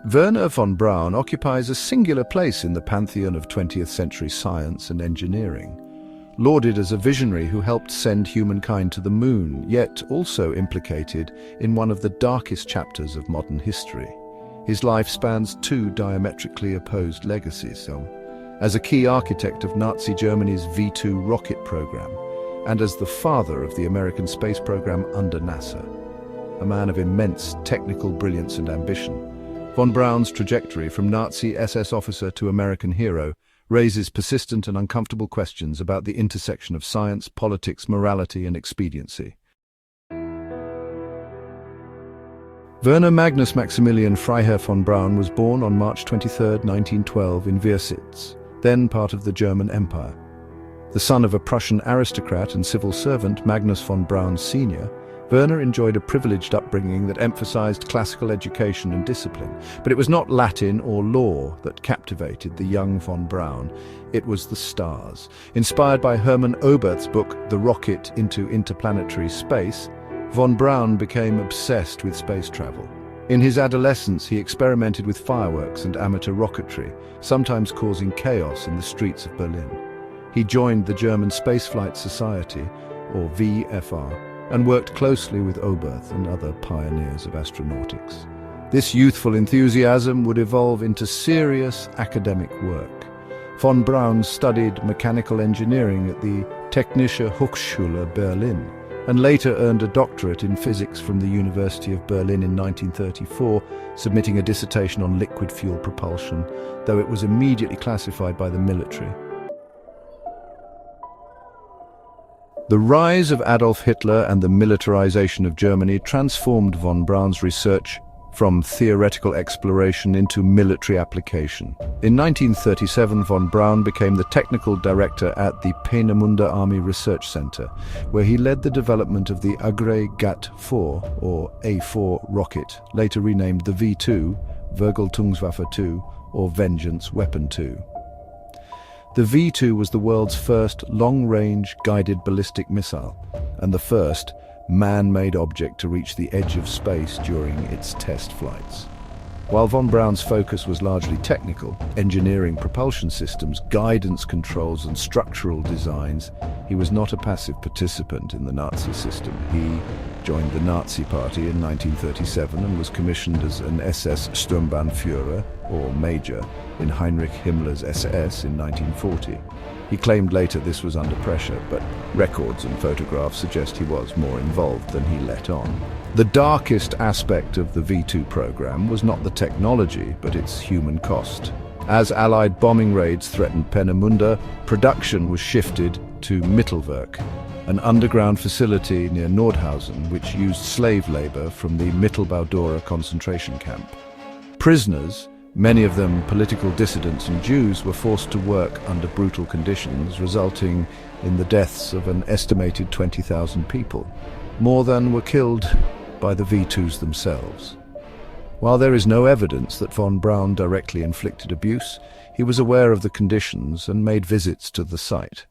Wernher von Braun occupies a singular place in the pantheon of 20th century science and engineering. Lauded as a visionary who helped send humankind to the moon, yet also implicated in one of the darkest chapters of modern history. His life spans two diametrically opposed legacies: as a key architect of Nazi Germany's V2 rocket program, and as the father of the American space program under NASA. A man of immense technical brilliance and ambition, von Braun's trajectory from Nazi SS officer to American hero raises persistent and uncomfortable questions about the intersection of science, politics, morality, and expediency. Werner Magnus Maximilian Freiherr von Braun was born on March 23, 1912 in Wiersitz, then part of the German Empire. The son of a Prussian aristocrat and civil servant, Magnus von Braun Sr., Werner enjoyed a privileged upbringing that emphasized classical education and discipline. But it was not Latin or law that captivated the young von Braun. It was the stars. Inspired by Hermann Oberth's book, The Rocket into Interplanetary Space, von Braun became obsessed with space travel. In his adolescence, he experimented with fireworks and amateur rocketry, sometimes causing chaos in the streets of Berlin. He joined the German Spaceflight Society, or VFR, and worked closely with Oberth and other pioneers of astronautics. This youthful enthusiasm would evolve into serious academic work. Von Braun studied mechanical engineering at the Technische Hochschule Berlin, and later earned a doctorate in physics from the University of Berlin in 1934, submitting a dissertation on liquid fuel propulsion, though it was immediately classified by the military. The rise of Adolf Hitler and the militarization of Germany transformed von Braun's research from theoretical exploration into military application. In 1937, von Braun became the technical director at the Peenemünde Army Research Center, where he led the development of the Aggregat-4, or A4 rocket, later renamed the V2, Vergeltungswaffe 2, or Vengeance Weapon 2. The V2 was the world's first long-range guided ballistic missile, and the first man-made object to reach the edge of space during its test flights. While von Braun's focus was largely technical, engineering propulsion systems, guidance controls, and structural designs, he was not a passive participant in the Nazi system. He joined the Nazi Party in 1937 and was commissioned as an SS Sturmbannführer, or major, in Heinrich Himmler's SS in 1940. He claimed later this was under pressure, but records and photographs suggest he was more involved than he let on. The darkest aspect of the V2 program was not the technology, but its human cost. As Allied bombing raids threatened Peenemünde, production was shifted to Mittelwerk, an underground facility near Nordhausen which used slave labor from the Mittelbau-Dora concentration camp. Prisoners, many of them political dissidents and Jews, were forced to work under brutal conditions, resulting in the deaths of an estimated 20,000 people. More than were killed by the V2s themselves. While there is no evidence that von Braun directly inflicted abuse, he was aware of the conditions and made visits to the site.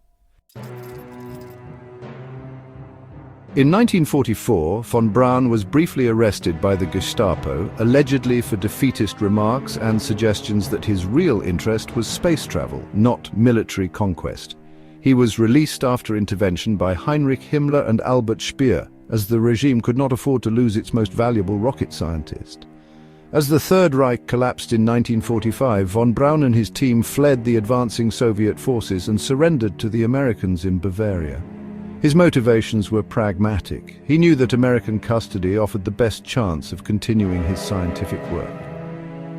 In 1944, von Braun was briefly arrested by the Gestapo, allegedly for defeatist remarks and suggestions that his real interest was space travel, not military conquest. He was released after intervention by Heinrich Himmler and Albert Speer, as the regime could not afford to lose its most valuable rocket scientist. As the Third Reich collapsed in 1945, von Braun and his team fled the advancing Soviet forces and surrendered to the Americans in Bavaria. His motivations were pragmatic. He knew that American custody offered the best chance of continuing his scientific work.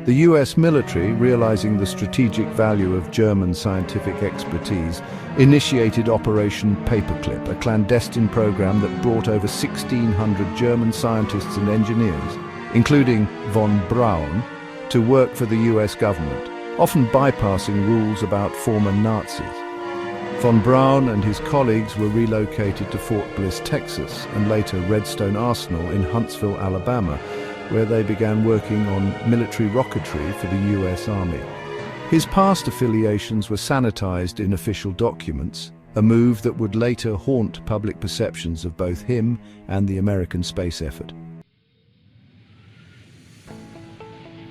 The US military, realizing the strategic value of German scientific expertise, initiated Operation Paperclip, a clandestine program that brought over 1,600 German scientists and engineers, including von Braun, to work for the US government, often bypassing rules about former Nazis. Von Braun and his colleagues were relocated to Fort Bliss, Texas, and later Redstone Arsenal in Huntsville, Alabama, where they began working on military rocketry for the US Army. His past affiliations were sanitized in official documents, a move that would later haunt public perceptions of both him and the American space effort.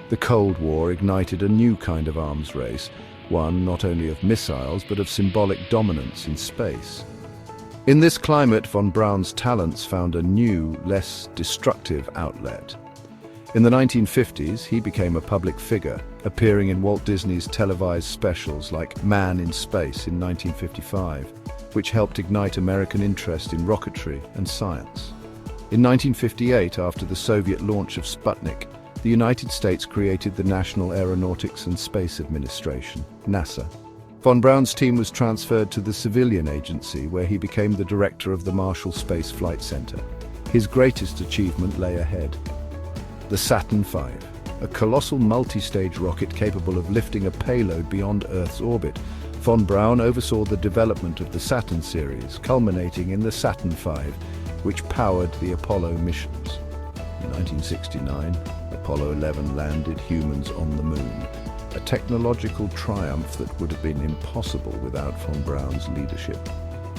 The Cold War ignited a new kind of arms race, one not only of missiles but of symbolic dominance in space. In this climate, von Braun's talents found a new, less destructive outlet. In the 1950s, he became a public figure, appearing in Walt Disney's televised specials like Man in Space in 1955, which helped ignite American interest in rocketry and science. In 1958, after the Soviet launch of Sputnik, the United States created the National Aeronautics and Space Administration, NASA. Von Braun's team was transferred to the civilian agency, where he became the director of the Marshall Space Flight Center. His greatest achievement lay ahead. The Saturn V, a colossal multi-stage rocket capable of lifting a payload beyond Earth's orbit. Von Braun oversaw the development of the Saturn series, culminating in the Saturn V, which powered the Apollo missions. In 1969, Apollo 11 landed humans on the Moon, a technological triumph that would have been impossible without von Braun's leadership.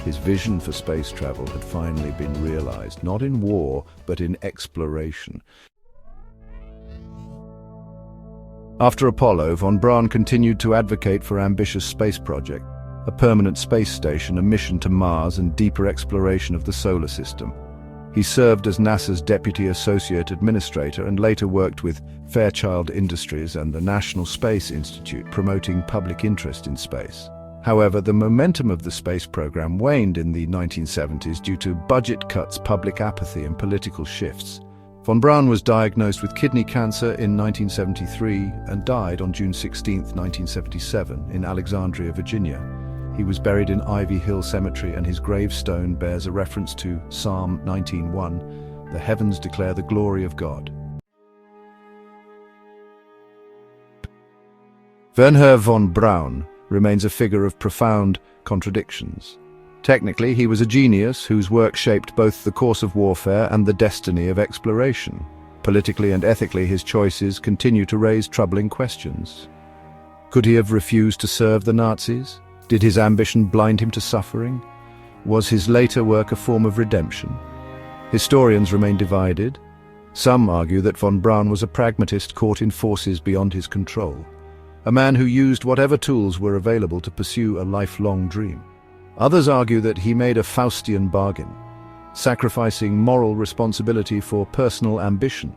His vision for space travel had finally been realized, not in war, but in exploration. After Apollo, von Braun continued to advocate for ambitious space projects, a permanent space station, a mission to Mars, and deeper exploration of the solar system. He served as NASA's Deputy Associate Administrator and later worked with Fairchild Industries and the National Space Institute, promoting public interest in space. However, the momentum of the space program waned in the 1970s due to budget cuts, public apathy, and political shifts. Von Braun was diagnosed with kidney cancer in 1973 and died on June 16, 1977, in Alexandria, Virginia. He was buried in Ivy Hill Cemetery, and his gravestone bears a reference to Psalm 19:1, "The heavens declare the glory of God." Wernher von Braun remains a figure of profound contradictions. Technically, he was a genius whose work shaped both the course of warfare and the destiny of exploration. Politically and ethically, his choices continue to raise troubling questions. Could he have refused to serve the Nazis? Did his ambition blind him to suffering? Was his later work a form of redemption? Historians remain divided. Some argue that von Braun was a pragmatist caught in forces beyond his control, a man who used whatever tools were available to pursue a lifelong dream. Others argue that he made a Faustian bargain, sacrificing moral responsibility for personal ambition.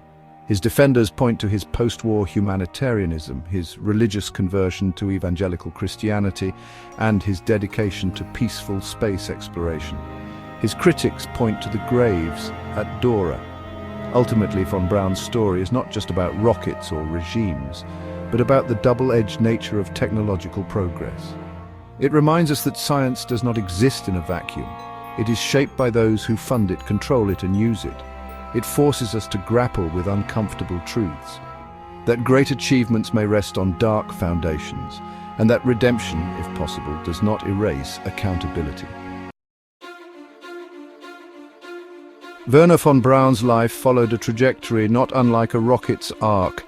His defenders point to his post-war humanitarianism, his religious conversion to evangelical Christianity, and his dedication to peaceful space exploration. His critics point to the graves at Dora. Ultimately, von Braun's story is not just about rockets or regimes, but about the double-edged nature of technological progress. It reminds us that science does not exist in a vacuum. It is shaped by those who fund it, control it, and use it. It forces us to grapple with uncomfortable truths, that great achievements may rest on dark foundations, and that redemption, if possible, does not erase accountability. Wernher von Braun's life followed a trajectory not unlike a rocket's arc.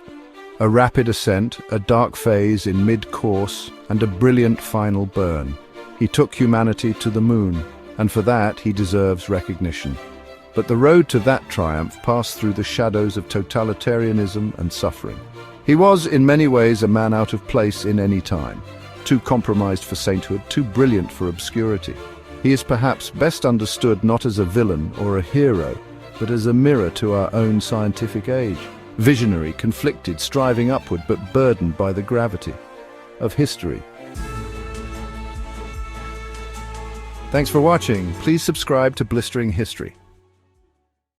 A rapid ascent, a dark phase in mid-course, and a brilliant final burn. He took humanity to the moon, and for that he deserves recognition. But the road to that triumph passed through the shadows of totalitarianism and suffering. He was, in many ways, a man out of place in any time, too compromised for sainthood, too brilliant for obscurity. He is perhaps best understood not as a villain or a hero, but as a mirror to our own scientific age. Visionary, conflicted, striving upward, but burdened by the gravity of history. Thanks for watching. Please subscribe to Blistering History.